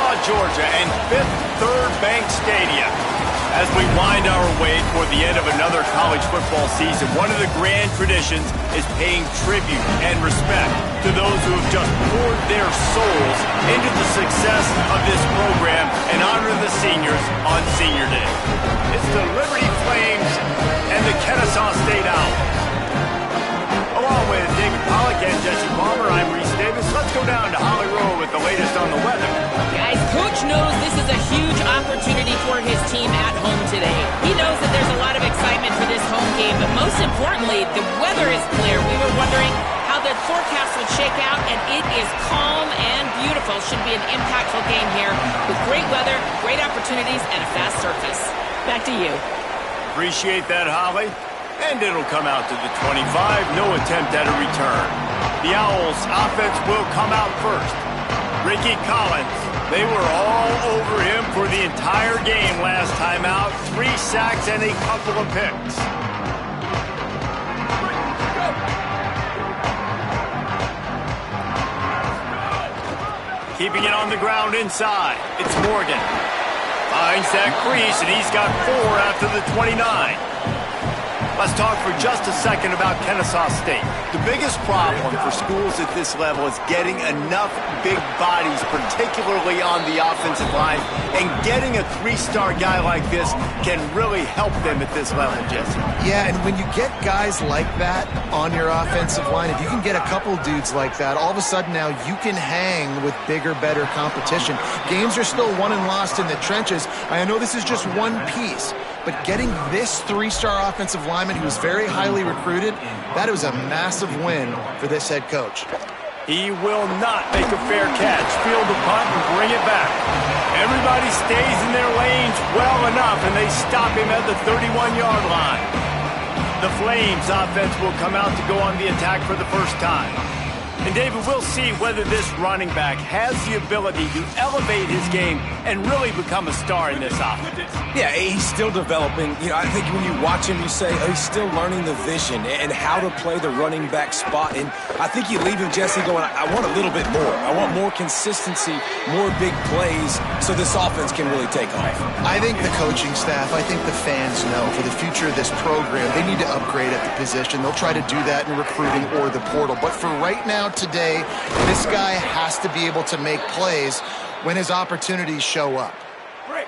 Wichita, Georgia, and Fifth Third Bank Stadium. As we wind our way toward the end of another college football season, one of the grand traditions is paying tribute and respect to those who have just poured their souls into the success of this program and honor the seniors on Senior Day. It's the Liberty Flames and the Kennesaw State Owls. Along with David Pollack and Jesse Palmer, I'm Reese Davis. Let's go down to Holly Rowe with the latest on the weather. Guys, Coach knows this is a huge opportunity for his team at home today. He knows that there's a lot of excitement for this home game, but most importantly, the weather is clear. We were wondering how the forecast would shake out, and it is calm and beautiful. Should be an impactful game here with great weather, great opportunities, and a fast surface. Back to you. Appreciate that, Holly. And it'll come out to the 25, no attempt at a return. The Owls' offense will come out first. Ricky Collins, they were all over him for the entire game last time out. 3 sacks and a couple of picks. Keeping it on the ground inside, it's Morgan. Finds that crease, and he's got 4 after the 29. Let's talk for just a second about Kennesaw State. The biggest problem for schools at this level is getting enough big bodies, particularly on the offensive line, and getting a 3-star guy like this can really help them at this level, Jesse. Yeah, and when you get guys like that on your offensive line, if you can get a couple dudes like that, all of a sudden now you can hang with bigger, better competition. Games are still won and lost in the trenches. I know this is just one piece, but getting this 3-star offensive lineman who was very highly recruited, that was a massive win for this head coach. He will not make a fair catch, field the punt, and bring it back. Everybody stays in their lanes well enough, and they stop him at the 31-yard line. The Flames offense will come out to go on the attack for the first time. And David, we'll see whether this running back has the ability to elevate his game and really become a star in this offense. Yeah, he's still developing. You know, I think when you watch him, you say, oh, he's still learning the vision and how to play the running back spot. And I think you leave him, Jesse, going, I want a little bit more. I want more consistency, more big plays, so this offense can really take off. I think the coaching staff, I think the fans know for the future of this program, they need to upgrade at the position. They'll try to do that in recruiting or the portal. But for right now, today, this guy has to be able to make plays when his opportunities show up.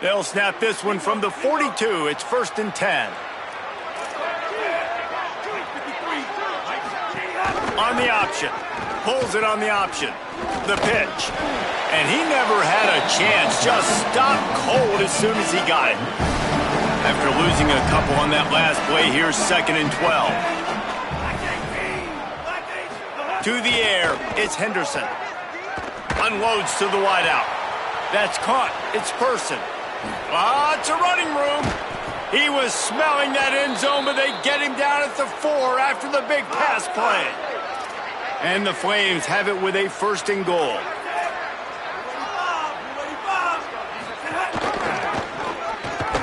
They'll snap this one from the 42. It's 1st and 10. On the option. Pulls it on the option. The pitch. And he never had a chance. Just stopped cold as soon as he got it. After losing a couple on that last play, here's 2nd and 12. To the air, it's Henderson. Unloads to the wideout. That's caught. It's Person. Lots of running room. He was smelling that end zone, but they get him down at the 4 after the big pass play. And the Flames have it with a 1st and goal.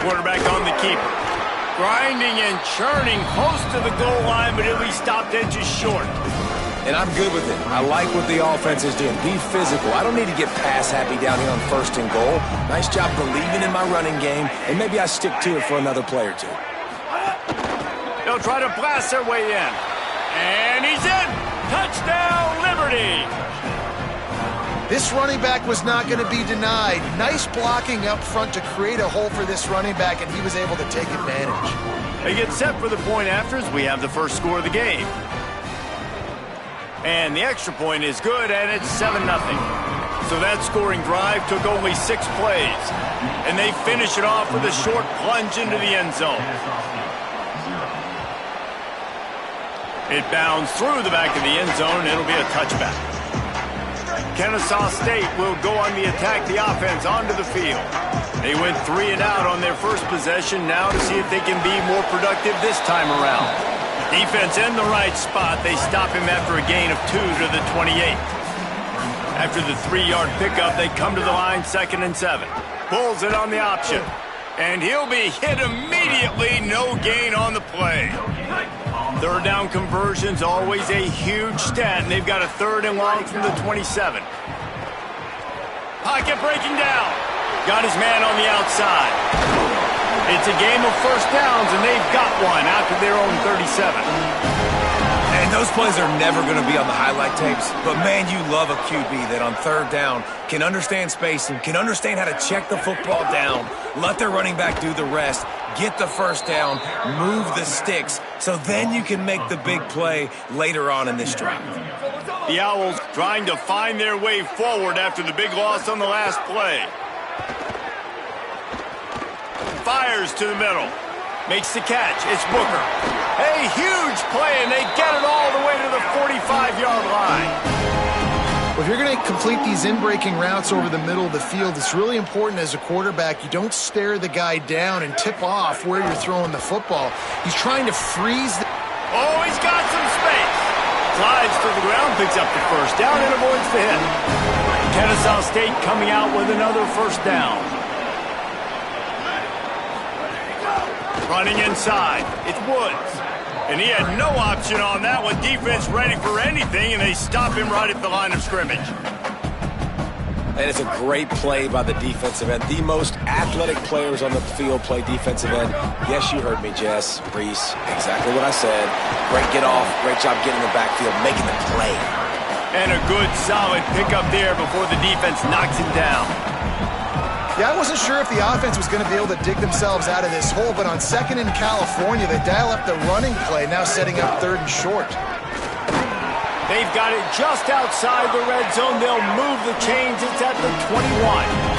Quarterback on the keeper. Grinding and churning close to the goal line, but he'll be stopped inches short. And I'm good with it. I like what the offense is doing. Be physical. I don't need to get pass happy down here on 1st and goal. Nice job believing in my running game, and maybe I stick to it for another play or two. They'll try to blast their way in. And he's in! Touchdown, Liberty! This running back was not going to be denied. Nice blocking up front to create a hole for this running back, and he was able to take advantage. They get set for the point afters. We have the first score of the game. And the extra point is good, and it's 7-0. So that scoring drive took only 6 plays. And they finish it off with a short plunge into the end zone. It bounds through the back of the end zone, and it'll be a touchback. Kennesaw State will go on the attack, the offense onto the field. They went 3 and out on their first possession, now to see if they can be more productive this time around. Defense in the right spot. They stop him after a gain of 2 to the 28. After the 3-yard pickup, they come to the line 2nd and 7. Pulls it on the option. And he'll be hit immediately. No gain on the play. 3rd down conversion's always a huge stat, and they've got a 3rd and long from the 27. Pocket breaking down. Got his man on the outside. It's a game of first downs, and they've got one after their own 37. And those plays are never going to be on the highlight tapes, but man, you love a QB that on third down can understand spacing, can understand how to check the football down, let their running back do the rest, get the first down, move the sticks, so then you can make the big play later on in this drive. The Owls trying to find their way forward after the big loss on the last play. Fires to the middle. Makes the catch. It's Booker. A huge play, and they get it all the way to the 45-yard line. Well, if you're going to complete these in-breaking routes over the middle of the field, it's really important as a quarterback you don't stare the guy down and tip off where you're throwing the football. He's trying to freeze the... Oh, he's got some space. Slides to the ground, picks up the first down, and avoids the hit. Kennesaw State coming out with another first down. Running inside, it's Woods. And he had no option on that one. Defense ready for anything, and they stop him right at the line of scrimmage. And it's a great play by the defensive end. The most athletic players on the field play defensive end. Yes, you heard me, Jess, Reese. Exactly what I said. Great get off. Great job getting in the backfield, making the play. And a good, solid pickup there before the defense knocks him down. Yeah, I wasn't sure if the offense was going to be able to dig themselves out of this hole, but on second in California, they dial up the running play, now setting up third and short. They've got it just outside the red zone. They'll move the chains. It's at the 21.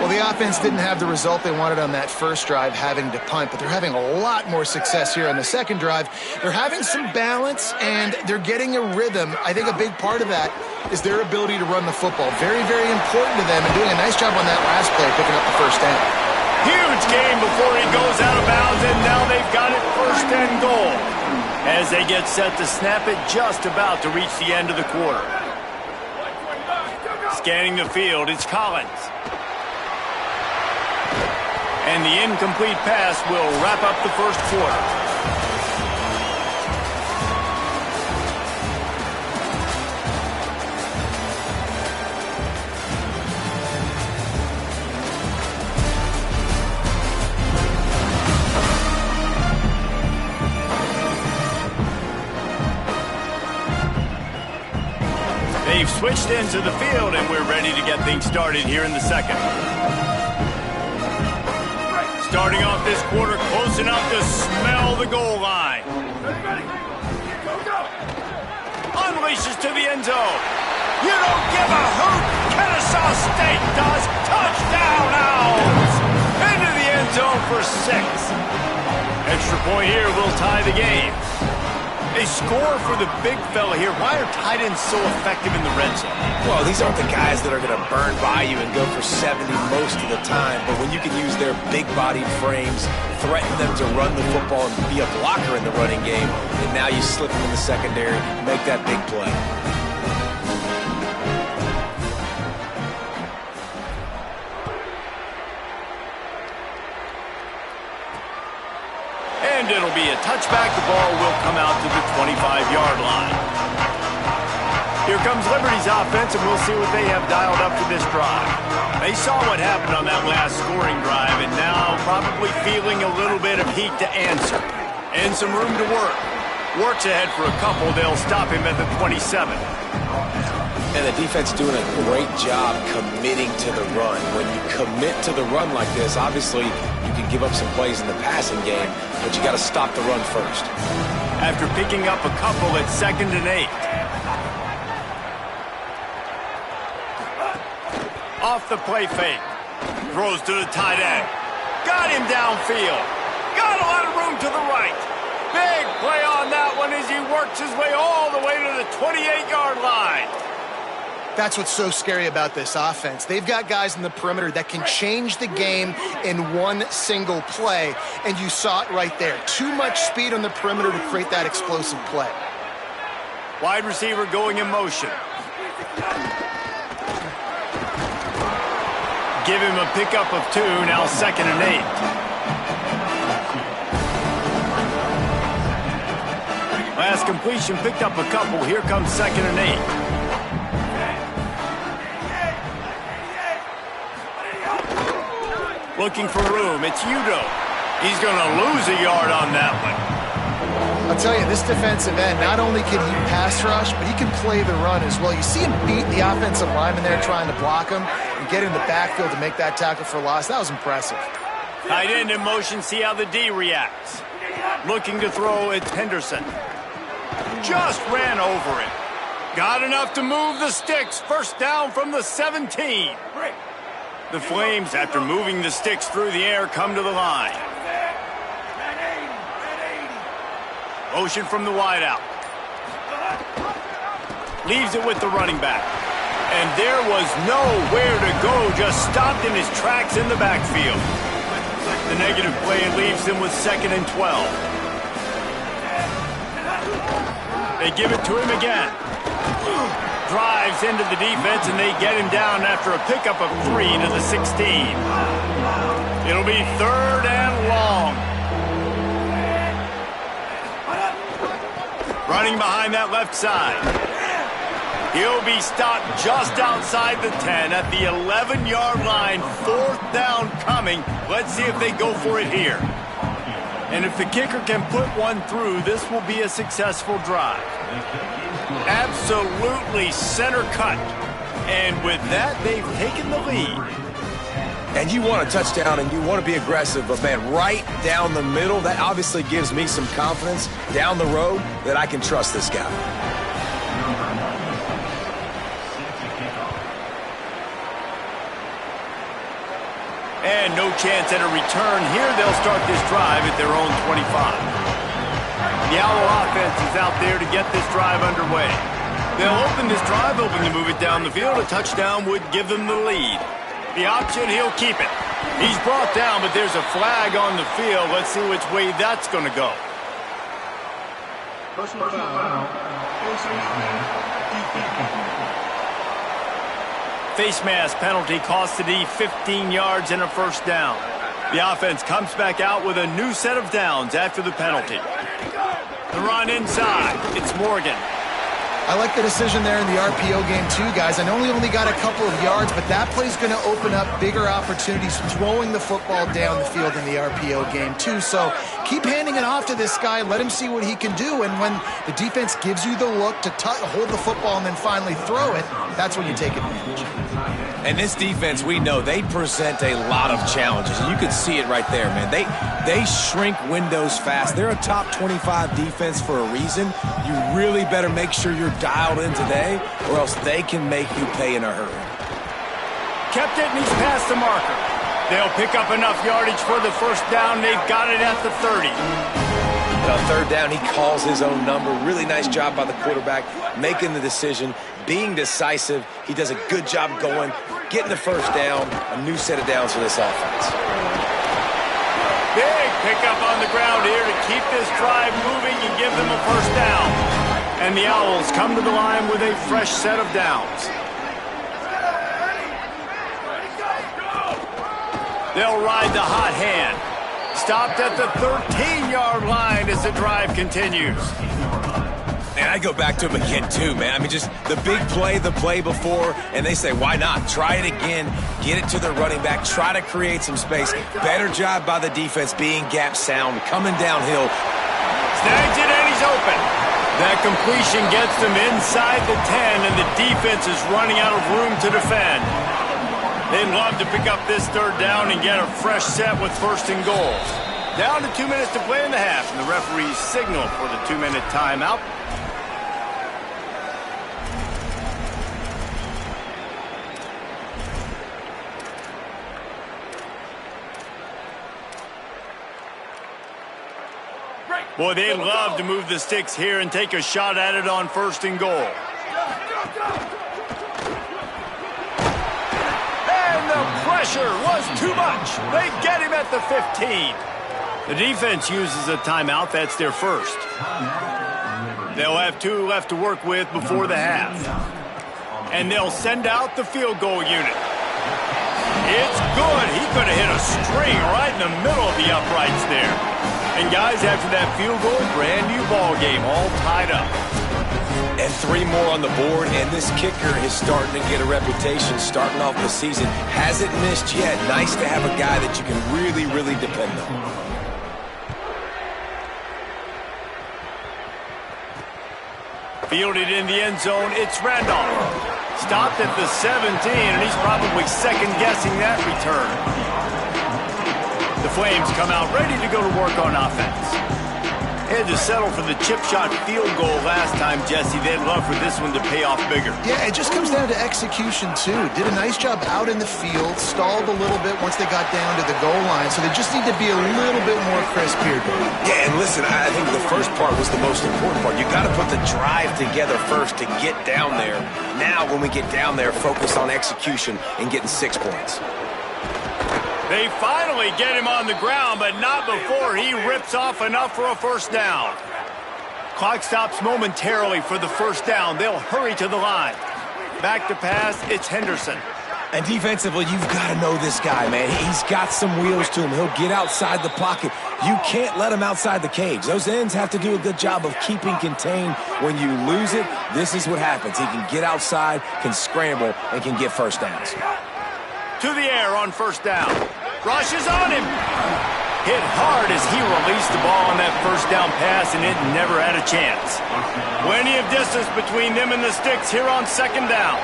Well, the offense didn't have the result they wanted on that first drive, having to punt, but they're having a lot more success here on the second drive. They're having some balance, and they're getting a rhythm. I think a big part of that is their ability to run the football. Very, very important to them, and doing a nice job on that last play, picking up the first down. Huge game before he goes out of bounds, and now they've got it first and goal as they get set to snap it just about to reach the end of the quarter. Scanning the field, it's Collins. And the incomplete pass will wrap up the first quarter. They've switched into the field, and we're ready to get things started here in the second. Starting off this quarter close enough to smell the goal line. Unleashes to the end zone. You don't give a hoot. Kennesaw State does. Touchdown, Owls. Into the end zone for 6. Extra point here will tie the game. They score for the big fella here. Why are tight ends so effective in the red zone? Well, these aren't the guys that are going to burn by you and go for 70 most of the time, but when you can use their big-bodied frames, threaten them to run the football and be a blocker in the running game, and now you slip them in the secondary, make that big play. And it'll be a touchback. The ball will come out to the 25-yard line. Here comes Liberty's offense, and we'll see what they have dialed up for this drive. They saw what happened on that last scoring drive, and now probably feeling a little bit of heat to answer. And some room to work. Works ahead for a couple. They'll stop him at the 27. And the defense doing a great job committing to the run. When you commit to the run like this, obviously you can give up some plays in the passing game, but you got to stop the run first. After picking up a couple at 2nd and 8. Off the play fake. Throws to the tight end. Got him downfield. Got a lot of room to the right. Big play on that one as he works his way all the way to the 28-yard line. That's what's so scary about this offense. They've got guys in the perimeter that can change the game in one single play, and you saw it right there. Too much speed on the perimeter to create that explosive play. Wide receiver going in motion. Give him a pickup of 2, now 2nd and 8. Last completion picked up a couple. Here comes 2nd and 8. Looking for room. It's Udoh. He's going to lose a yard on that one. I'll tell you, this defensive end, not only can he pass rush, but he can play the run as well. You see him beat the offensive lineman there trying to block him and get in the backfield to make that tackle for loss. That was impressive. Tight end in motion, see how the D reacts. Looking to throw, it's Henderson. Just ran over it. Got enough to move the sticks. First down from the 17. The Flames, after moving the sticks through the air, come to the line. Motion from the wideout. Leaves it with the running back. And there was nowhere to go, just stopped in his tracks in the backfield. The negative play leaves him with 2nd and 12. They give it to him again. Drives into the defense, and they get him down after a pickup of 3 to the 16. It'll be 3rd and long. Running behind that left side. He'll be stopped just outside the 10 at the 11-yard line. 4th down coming. Let's see if they go for it here. And if the kicker can put one through, this will be a successful drive. Absolutely center cut. And with that, they've taken the lead. And you want a touchdown and you want to be aggressive, but man, right down the middle, that obviously gives me some confidence down the road that I can trust this guy. And no chance at a return here. They'll start this drive at their own 25. The Owl offense is out there to get this drive underway. They'll open this drive, hoping to move it down the field. A touchdown would give them the lead. The option, he'll keep it. He's brought down, but there's a flag on the field. Let's see which way that's going to go. Personal foul. Face mask penalty costs the D 15 yards and a first down. The offense comes back out with a new set of downs after the penalty. The run inside. It's Morgan. I like the decision there in the RPO game too, guys. I know he only got a couple of yards, but that play's going to open up bigger opportunities throwing the football down the field in the RPO game too. So keep handing it off to this guy. Let him see what he can do. And when the defense gives you the look to hold the football and then finally throw it, that's when you take advantage. And this defense, we know, they present a lot of challenges. And you can see it right there, man. They shrink windows fast. They're a top 25 defense for a reason. You really better make sure you're dialed in today, or else they can make you pay in a hurry. Kept it, and he's past the marker. They'll pick up enough yardage for the first down. They've got it at the 30. On 3rd down, he calls his own number. Really nice job by the quarterback, making the decision, being decisive. He does a good job going, getting the first down, a new set of downs for this offense. Big pickup on the ground here to keep this drive moving and give them a first down. And the Owls come to the line with a fresh set of downs. They'll ride the hot hand. Stopped at the 13-yard line as the drive continues. And I go back to him again, too, man. I mean, just the big play, the play before, and they say, why not? Try it again, get it to the running back, try to create some space. Better job by the defense being gap sound, coming downhill. Snags it, and he's open. That completion gets them inside the 10, and the defense is running out of room to defend. They'd love to pick up this 3rd down and get a fresh set with 1st and goal. Down to 2 minutes to play in the half, and the referees signal for the 2-minute timeout. Boy, they'd love to move the sticks here and take a shot at it on 1st and goal. And the pressure was too much. They get him at the 15. The defense uses a timeout. That's their first. They'll have 2 left to work with before the half. And they'll send out the field goal unit. It's good. He could have hit a string right in the middle of the uprights there. And guys, after that field goal, brand new ball game, all tied up. And 3 more on the board, and this kicker is starting to get a reputation starting off the season. Hasn't missed yet. Nice to have a guy that you can really, really depend on. Fielded in the end zone, it's Randolph. Stopped at the 17, and he's probably second-guessing that return. The Flames come out ready to go to work on offense. Had to settle for the chip shot field goal last time, Jesse. They'd love for this one to pay off bigger. Yeah, it just comes down to execution, too. Did a nice job out in the field, stalled a little bit once they got down to the goal line, so they just need to be a little bit more crisp here. Yeah, and listen, I think the first part was the most important part. You got to put the drive together first to get down there. Now, when we get down there, focus on execution and getting 6 points. They finally get him on the ground, but not before he rips off enough for a first down. Clock stops momentarily for the first down. They'll hurry to the line. Back to pass, it's Henderson. And defensively, you've got to know this guy, man. He's got some wheels to him. He'll get outside the pocket. You can't let him outside the cage. Those ends have to do a good job of keeping contained. When you lose it, this is what happens. He can get outside, can scramble, and can get first downs. To the air on first down. Rush is on him. Hit hard as he released the ball on that first down pass, and it never had a chance. Plenty of distance between them and the sticks here on second down.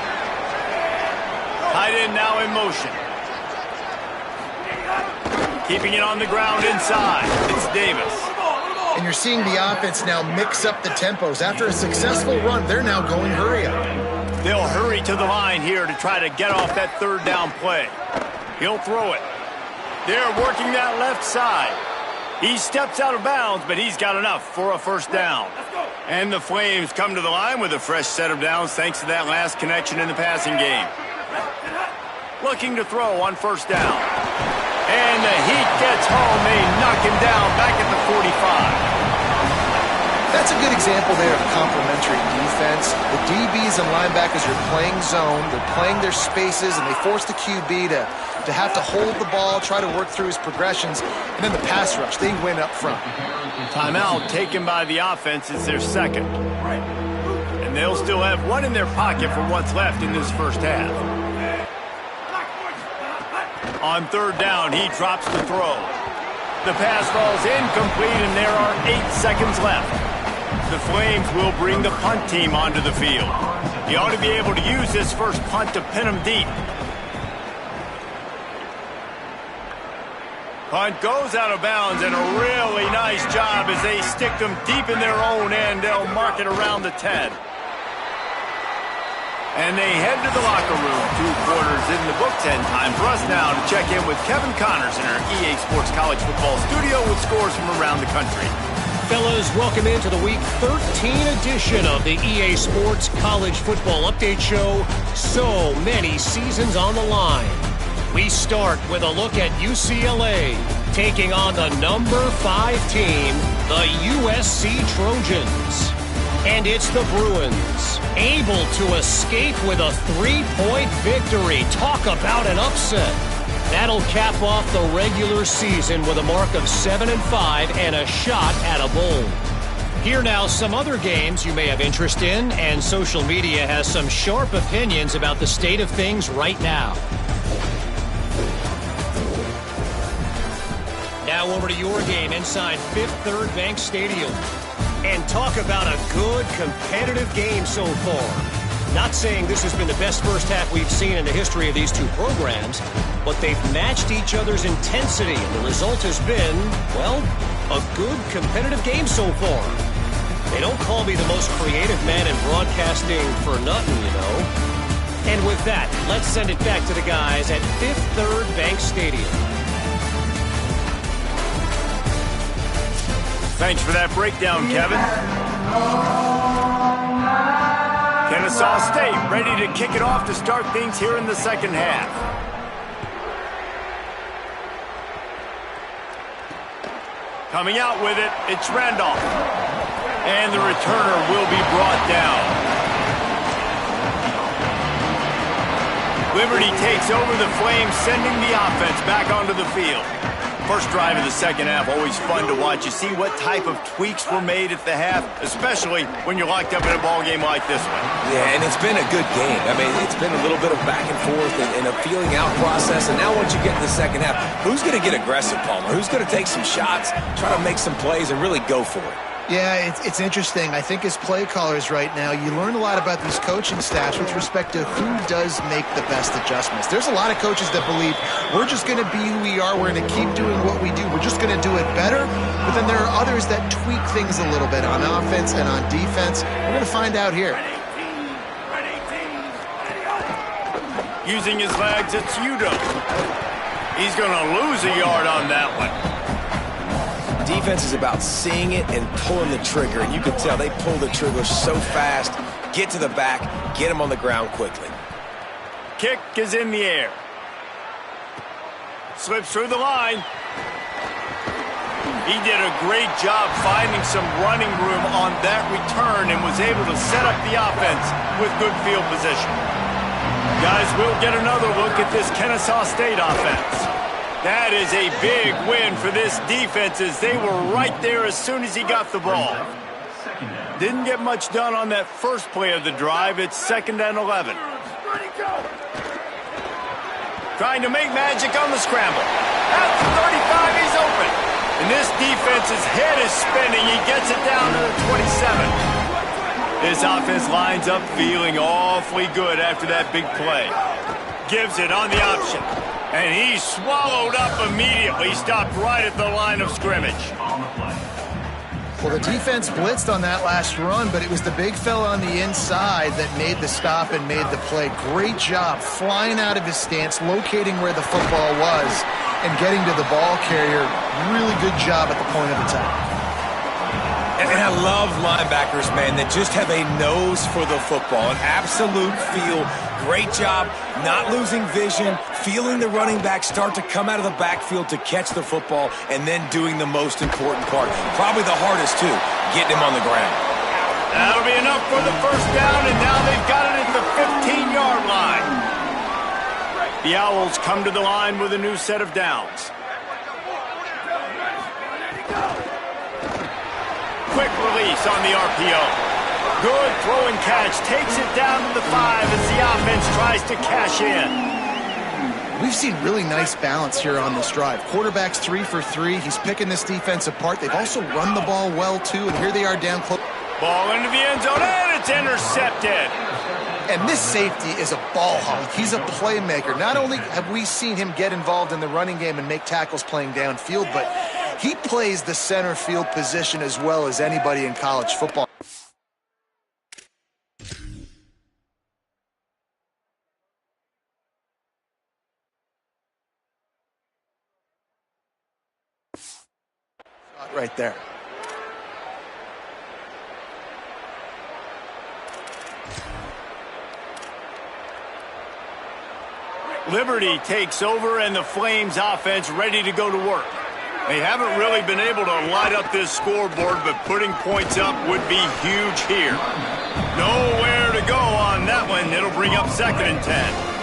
Tight end now in motion. Keeping it on the ground inside. It's Davis. And you're seeing the offense now mix up the tempos. After a successful run, they're now going hurry up. They'll hurry to the line here to try to get off that third down play. He'll throw it. They're working that left side. He steps out of bounds, but he's got enough for a first down. And the Flames come to the line with a fresh set of downs thanks to that last connection in the passing game. Looking to throw on first down. And the heat gets home. They knock him down back at the 45. That's a good example there of complementary defense. The DBs and linebackers are playing zone, they're playing their spaces, and they force the QB to have to hold the ball, try to work through his progressions, and then the pass rush, they win up front. Timeout taken by the offense is their second. And they'll still have one in their pocket for what's left in this first half. On third down, he drops the throw. The pass falls incomplete, and there are 8 seconds left. The Flames will bring the punt team onto the field. He ought to be able to use this first punt to pin him deep. Punt goes out of bounds, and a really nice job as they stick them deep in their own end. They'll mark it around the 10. And they head to the locker room. 2 quarters in the books, and time for us now to check in with Kevin Connors in our EA Sports College Football studio with scores from around the country. Fellas, welcome into the Week 13 edition of the EA Sports College Football Update Show. So many seasons on the line. We start with a look at UCLA taking on the number 5 team, the USC Trojans. And it's the Bruins, able to escape with a 3-point victory. Talk about an upset. That'll cap off the regular season with a mark of 7-5 and a shot at a bowl. Here now some other games you may have interest in, and social media has some sharp opinions about the state of things right now. Now over to your game inside Fifth Third Bank Stadium. And talk about a good competitive game so far. Not saying this has been the best first half we've seen in the history of these two programs, but they've matched each other's intensity, and the result has been, well, a good competitive game so far. They don't call me the most creative man in broadcasting for nothing, you know. And with that, let's send it back to the guys at Fifth Third Bank Stadium. Thanks for that breakdown, Kevin. Kennesaw State ready to kick it off to start things here in the second half. Coming out with it, it's Randolph. And the returner will be brought down. Liberty takes over the Flames, sending the offense back onto the field. First drive of the second half, always fun to watch. You see what type of tweaks were made at the half, especially when you're locked up in a ball game like this one. Yeah, and it's been a good game. I mean, it's been a little bit of back and forth and a feeling out process. And now once you get to the second half, who's going to get aggressive, Palmer? Who's going to take some shots, try to make some plays, and really go for it? Yeah, it's interesting. I think as play callers right now, you learn a lot about these coaching staffs with respect to who does make the best adjustments. There's a lot of coaches that believe we're just going to be who we are. We're going to keep doing what we do. We're just going to do it better. But then there are others that tweak things a little bit on offense and on defense. We're going to find out here. Using his legs, it's Udo. He's going to lose a yard on that one. Defense is about seeing it and pulling the trigger, and you can tell they pull the trigger so fast, get to the back, get him on the ground quickly. Kick is in the air. Slips through the line. He did a great job finding some running room on that return and was able to set up the offense with good field position. Guys, we'll get another look at this Kennesaw State offense. That is a big win for this defense as they were right there as soon as he got the ball. Didn't get much done on that first play of the drive. It's 2nd and 11. Trying to make magic on the scramble. At the 35, he's open. And this defense's head is spinning. He gets it down to the 27. This offense lines up feeling awfully good after that big play. Gives it on the option. And he swallowed up immediately, stopped right at the line of scrimmage. Well, the defense blitzed on that last run, but it was the big fella on the inside that made the stop and made the play. Great job flying out of his stance, locating where the football was, and getting to the ball carrier. Really good job at the point of attack. And I love linebackers, man, that just have a nose for the football, an absolute feel. Great job not losing vision, feeling the running back start to come out of the backfield to catch the football, and then doing the most important part. Probably the hardest, too, getting him on the ground. That'll be enough for the first down, and now they've got it at the 15-yard line. The Owls come to the line with a new set of downs. Quick release on the RPO. Good throw and catch. Takes it down to the 5 as the offense tries to cash in. We've seen really nice balance here on this drive. Quarterback's 3 for 3. He's picking this defense apart. They've also run the ball well, too, and here they are down close. Ball into the end zone, and it's intercepted. And this safety is a ball hawk. He's a playmaker. Not only have we seen him get involved in the running game and make tackles playing downfield, but he plays the center field position as well as anybody in college football. Right there. Liberty takes over, and the Flames offense ready to go to work. They haven't really been able to light up this scoreboard, but putting points up would be huge here. Nowhere to go on that one. It'll bring up 2nd and 10.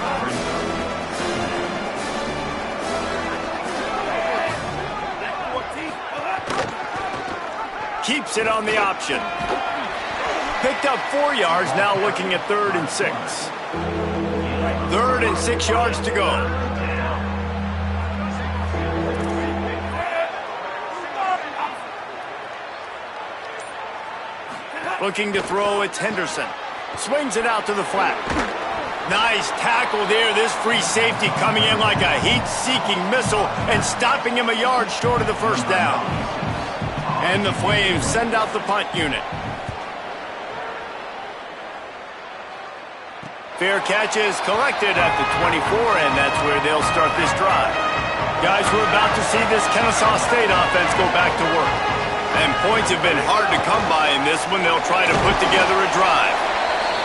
Keeps it on the option. Picked up 4 yards, now looking at 3rd and 6. 3rd and 6 yards to go. Looking to throw, it's Henderson. Swings it out to the flat. Nice tackle there. This free safety coming in like a heat-seeking missile and stopping him a yard short of the first down. And the Flames send out the punt unit. Fair catch is collected at the 24, and that's where they'll start this drive. Guys, we're about to see this Kennesaw State offense go back to work. And points have been hard to come by in this one. They'll try to put together a drive.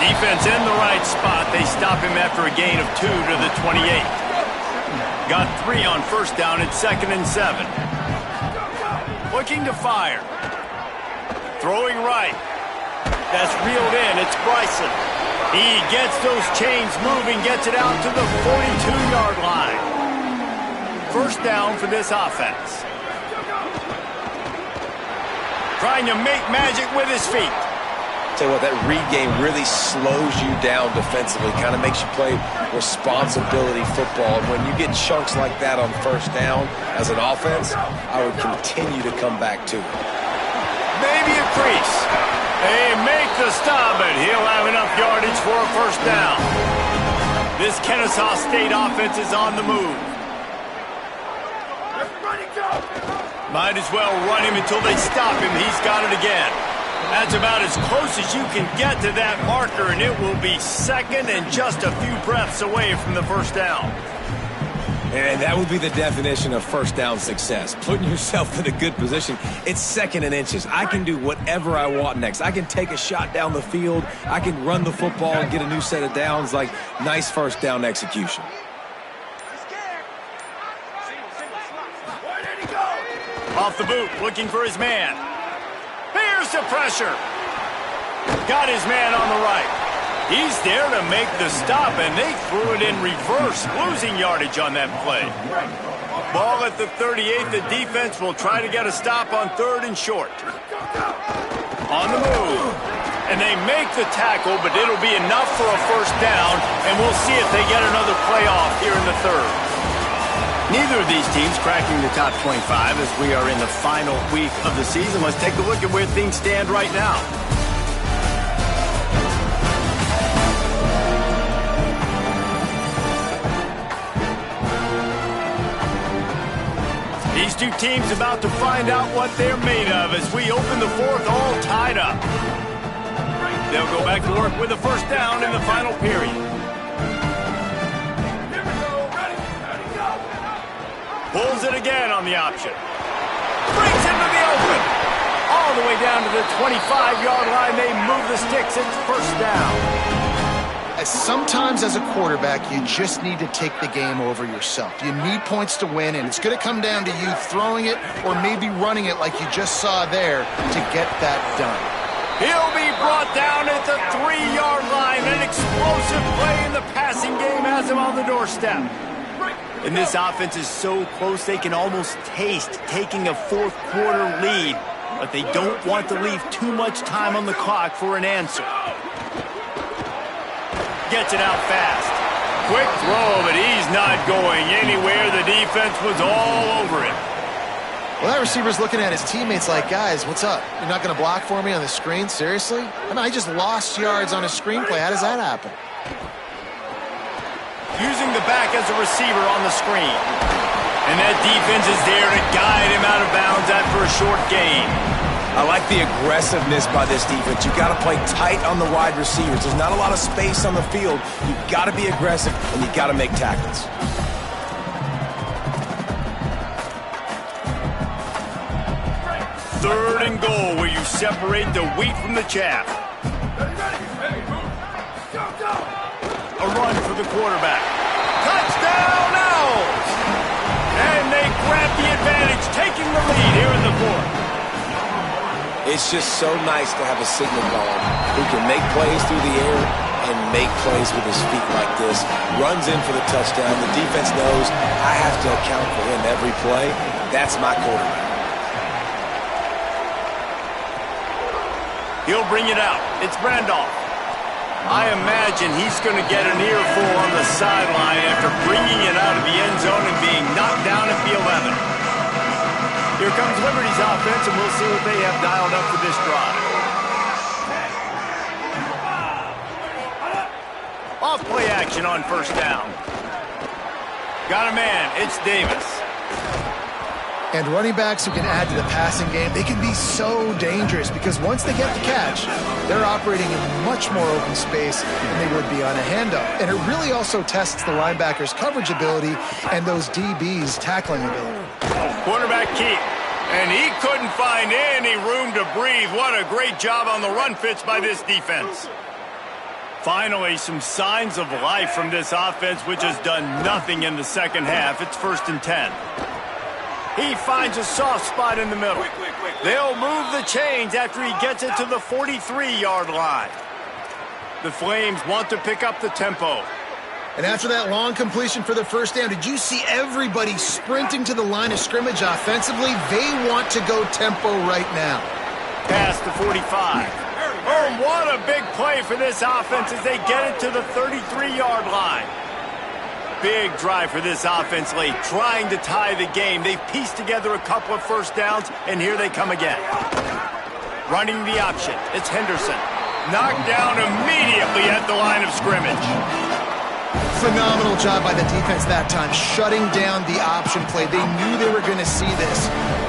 Defense in the right spot. They stop him after a gain of 2 to the 28. Got 3 on first down at 2nd and 7. Looking to fire. Throwing right. That's reeled in. It's Bryson. He gets those chains moving, gets it out to the 42-yard line. first down for this offense. Trying to make magic with his feet. Tell you what, that read game really slows you down defensively, kind of makes you play responsibility football. And when you get chunks like that on first down as an offense, I would continue to come back to it. Maybe a crease. They make the stop, but he'll have enough yardage for a first down. This Kennesaw State offense is on the move. Might as well run him until they stop him. He's got it again. That's about as close as you can get to that marker, and it will be second and just a few breaths away from the first down. And that would be the definition of first down success, putting yourself in a good position. It's second and inches. I can do whatever I want next. I can take a shot down the field. I can run the football and get a new set of downs. Like, nice first down execution. Off the boot, looking for his man. Here's the pressure. Got his man on the right. He's there to make the stop, and they threw it in reverse, losing yardage on that play. Ball at the 38. The defense will try to get a stop on third and short. On the move. And they make the tackle, but it'll be enough for a first down, and we'll see if they get another play off here in the third. Neither of these teams cracking the top 25 as we are in the final week of the season. Let's take a look at where things stand right now. These two teams about to find out what they're made of as we open the fourth all tied up. They'll go back to work with a first down in the final period. Pulls it again on the option. Brings him to the open. All the way down to the 25-yard line. They move the sticks. It's first down. Sometimes as a quarterback, you just need to take the game over yourself. You need points to win, and it's going to come down to you throwing it or maybe running it like you just saw there to get that done. He'll be brought down at the 3-yard line. An explosive play in the passing game has him on the doorstep. And this offense is so close they can almost taste taking a fourth-quarter lead, but they don't want to leave too much time on the clock for an answer. Gets it out fast. Quick throw, but he's not going anywhere. The defense was all over him. Well, that receiver's looking at his teammates like, guys, what's up? You're not going to block for me on the screen? Seriously? I mean, I just lost yards on a screenplay. How does that happen? Using the back as a receiver on the screen. And that defense is there to guide him out of bounds after a short gain. I like the aggressiveness by this defense. You've got to play tight on the wide receivers. There's not a lot of space on the field. You've got to be aggressive, and you've got to make tackles. Third and goal, where you separate the wheat from the chaff. A run for the quarterback. Touchdown, Owls! And they grab the advantage, taking the lead here in the fourth. It's just so nice to have a signal guard who can make plays through the air and make plays with his feet like this. Runs in for the touchdown. The defense knows I have to account for him every play. That's my quarterback. He'll bring it out. It's Randolph. I imagine he's going to get an earful on the sideline after bringing it out of the end zone and being knocked down at the 11. Here comes Liberty's offense, and we'll see what they have dialed up for this drive. Off play action on first down. Got a man. It's Davis. And running backs who can add to the passing game, they can be so dangerous because once they get the catch, they're operating in much more open space than they would be on a handoff. And it really also tests the linebackers' coverage ability and those DBs' tackling ability. Quarterback keep. And he couldn't find any room to breathe. What a great job on the run fits by this defense. Finally, some signs of life from this offense, which has done nothing in the second half. It's 1st and 10. He finds a soft spot in the middle. They'll move the chains after he gets it to the 43-yard line. The Flames want to pick up the tempo. And after that long completion for the first down, did you see everybody sprinting to the line of scrimmage offensively? They want to go tempo right now. Pass to 45. Oh, what a big play for this offense as they get it to the 33-yard line. Big drive for this offense late, trying to tie the game. They've pieced together a couple of first downs, and here they come again. Running the option. It's Henderson. Knocked down immediately at the line of scrimmage. Phenomenal job by the defense that time, shutting down the option play. They knew they were going to see this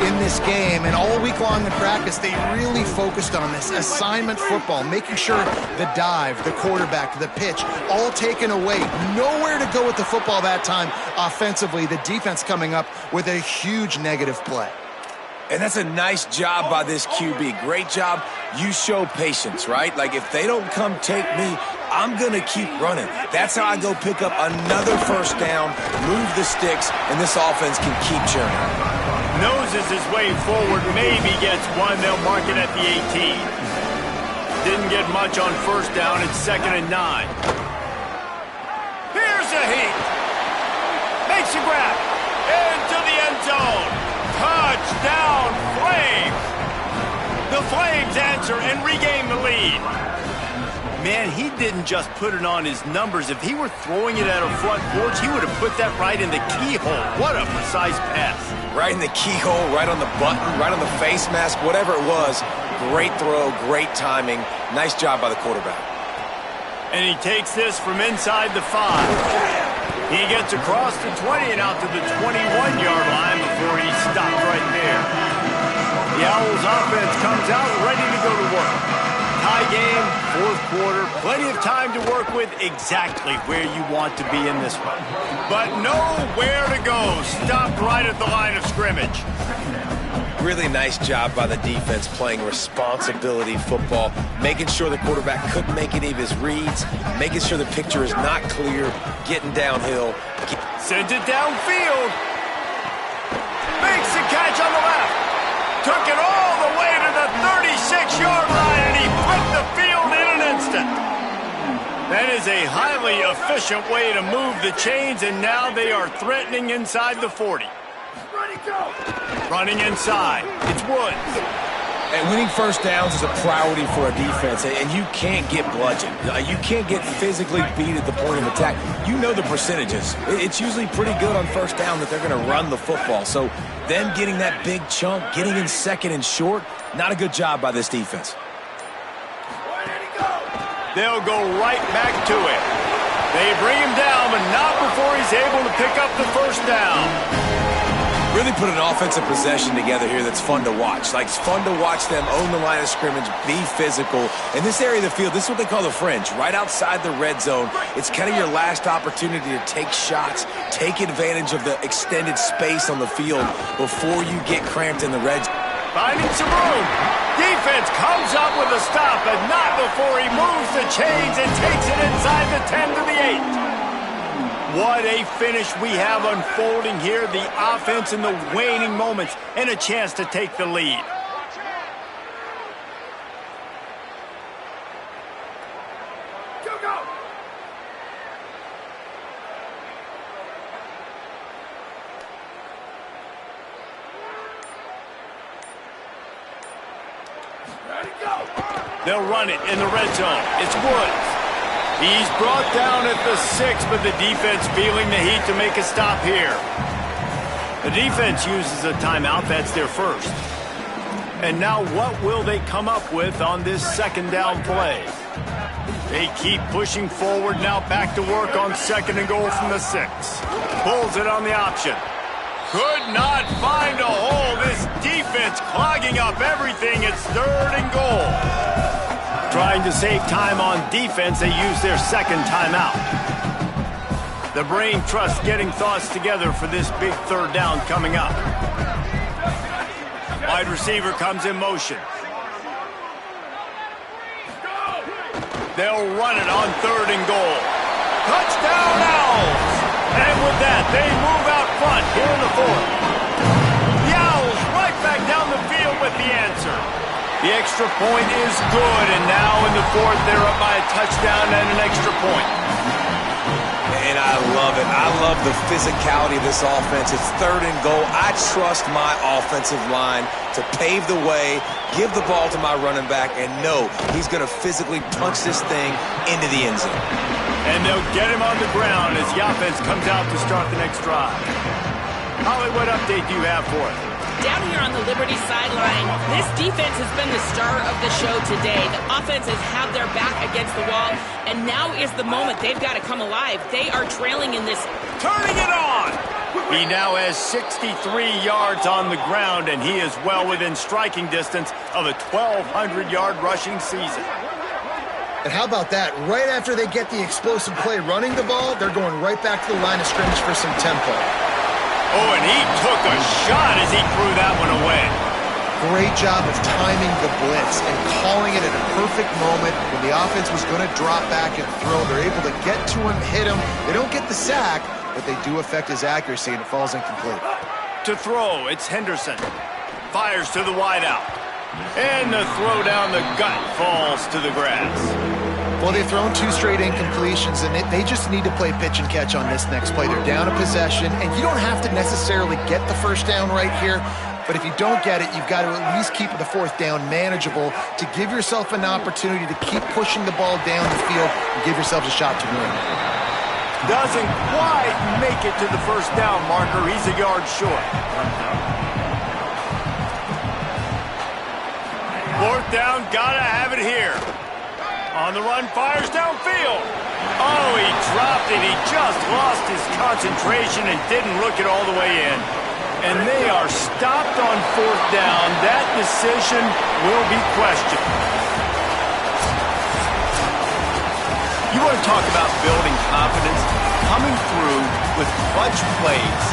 in this game, and all week long in practice, they really focused on this assignment football, making sure the dive, the quarterback, the pitch, all taken away. Nowhere to go with the football that time offensively. The defense coming up with a huge negative play. And that's a nice job by this QB. Great job. You show patience, right? Like, if they don't come take me, I'm going to keep running. That's how I go pick up another first down, move the sticks, and this offense can keep churning. Noses his way forward, maybe gets one. They'll mark it at the 18. Didn't get much on first down. It's 2nd and 9. Here's a heat. Makes a grab. Into the end zone. Touchdown, Flames! The Flames answer and regain the lead. Man, he didn't just put it on his numbers. If he were throwing it at a front porch, he would have put that right in the keyhole. What a precise pass. Right in the keyhole, right on the button, right on the face mask, whatever it was. Great throw, great timing. Nice job by the quarterback. And he takes this from inside the 5. He gets across the 20 and out to the 21-yard line before he stopped right there. The Owls offense comes out ready to go to work. Tie game, 4th quarter, plenty of time to work with, exactly where you want to be in this one. But nowhere to go. Stopped right at the line of scrimmage. Really nice job by the defense playing responsibility football, making sure the quarterback couldn't make any of his reads, making sure the picture is not clear, getting downhill. Sends it downfield. Makes the catch on the left. Took it all the way to the 36-yard line, and he flipped the field in an instant. That is a highly efficient way to move the chains, and now they are threatening inside the 40. Running inside. It's Woods. And winning first downs is a priority for a defense, and you can't get bludgeoned. You can't get physically beat at the point of attack. You know the percentages. It's usually pretty good on first down that they're going to run the football. So them getting that big chunk, getting in 2nd and short, not a good job by this defense. They'll go right back to it. They bring him down, but not before he's able to pick up the first down. Really put an offensive possession together here that's fun to watch. Like, it's fun to watch them own the line of scrimmage, be physical. In this area of the field, this is what they call the fringe, right outside the red zone. It's kind of your last opportunity to take shots, take advantage of the extended space on the field before you get cramped in the red zone. Finding some room. Defense comes up with a stop, but not before he moves the chains and takes it inside the 10 to the 8. What a finish we have unfolding here. The offense in the waning moments and a chance to take the lead. Go! Ready, go! They'll run it in the red zone. It's Woods. He's brought down at the 6, but the defense feeling the heat to make a stop here. The defense uses a timeout. That's their first. And now what will they come up with on this 2nd down play? They keep pushing forward, now back to work on 2nd and goal from the 6. Pulls it on the option. Could not find a hole. This defense clogging up everything. It's 3rd and goal. Trying to save time on defense, they use their 2nd timeout. The brain trust getting thoughts together for this big 3rd down coming up. Wide receiver comes in motion. They'll run it on 3rd and goal. Touchdown, Owls! And with that, they move out front here in the 4th. The Owls right back down the field with the answer. The extra point is good, and now in the 4th, they're up by a touchdown and an extra point. And I love it. I love the physicality of this offense. It's 3rd and goal. I trust my offensive line to pave the way, give the ball to my running back, and know he's going to physically punch this thing into the end zone. And they'll get him on the ground as the offense comes out to start the next drive. Holly, what update do you have for us? Down here on the Liberty sideline, this defense has been the star of the show today. The offense has had their back against the wall, and now is the moment. They've got to come alive. They are trailing in this. Turning it on! He now has 63 yards on the ground, and he is well within striking distance of a 1,200-yard rushing season. And how about that? Right after they get the explosive play running the ball, they're going right back to the line of scrimmage for some tempo. Oh, and he took a shot as he threw that one away. Great job of timing the blitz and calling it at a perfect moment when the offense was going to drop back and throw. They're able to get to him, hit him. They don't get the sack, but they do affect his accuracy, and it falls incomplete. To throw, it's Henderson. Fires to the wideout. And the throw down the gut falls to the grass. Well, they've thrown 2 straight incompletions, and they just need to play pitch and catch on this next play. They're down a possession, and you don't have to necessarily get the first down right here, but if you don't get it, you've got to at least keep the 4th down manageable to give yourself an opportunity to keep pushing the ball down the field and give yourselves a shot to win. Doesn't quite make it to the first down marker. He's a yard short. 4th down, gotta have it here. On the run, fires downfield. Oh, he dropped it. He just lost his concentration and didn't look it all the way in. And they are stopped on 4th down. That decision will be questioned. You want to talk about building confidence? Coming through with clutch plays,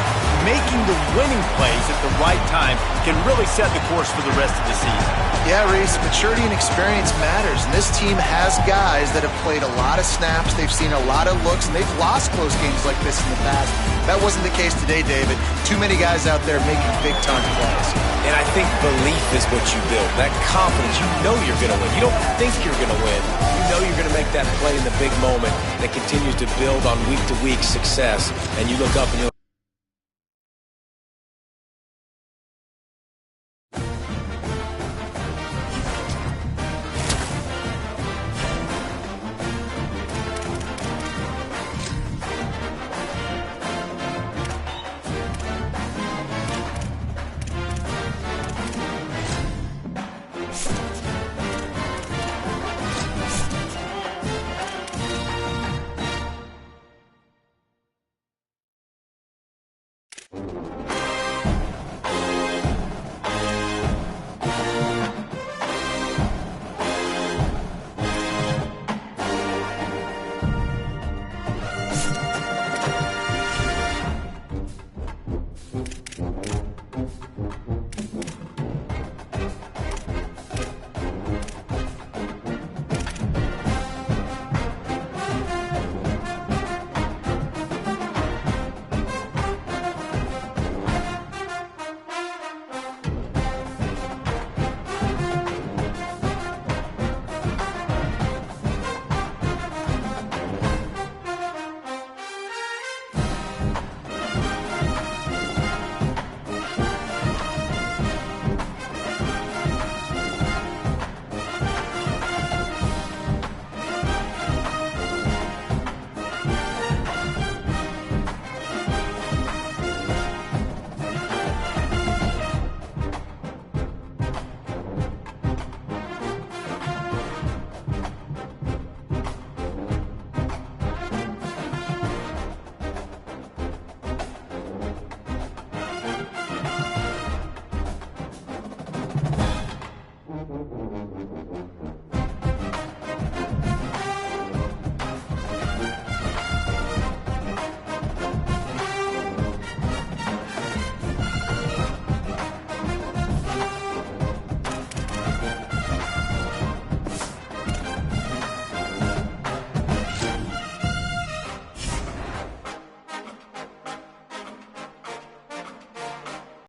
making the winning plays at the right time can really set the course for the rest of the season. Yeah, Reese, maturity and experience matters, and this team has guys that have played a lot of snaps, they've seen a lot of looks, and they've lost close games like this in the past. That wasn't the case today, David. Too many guys out there making big-time plays. And I think belief is what you build, that confidence. You know you're going to win. You don't think you're going to win. You know you're going to make that play in the big moment that continues to build on week-to-week success, and you look up and you're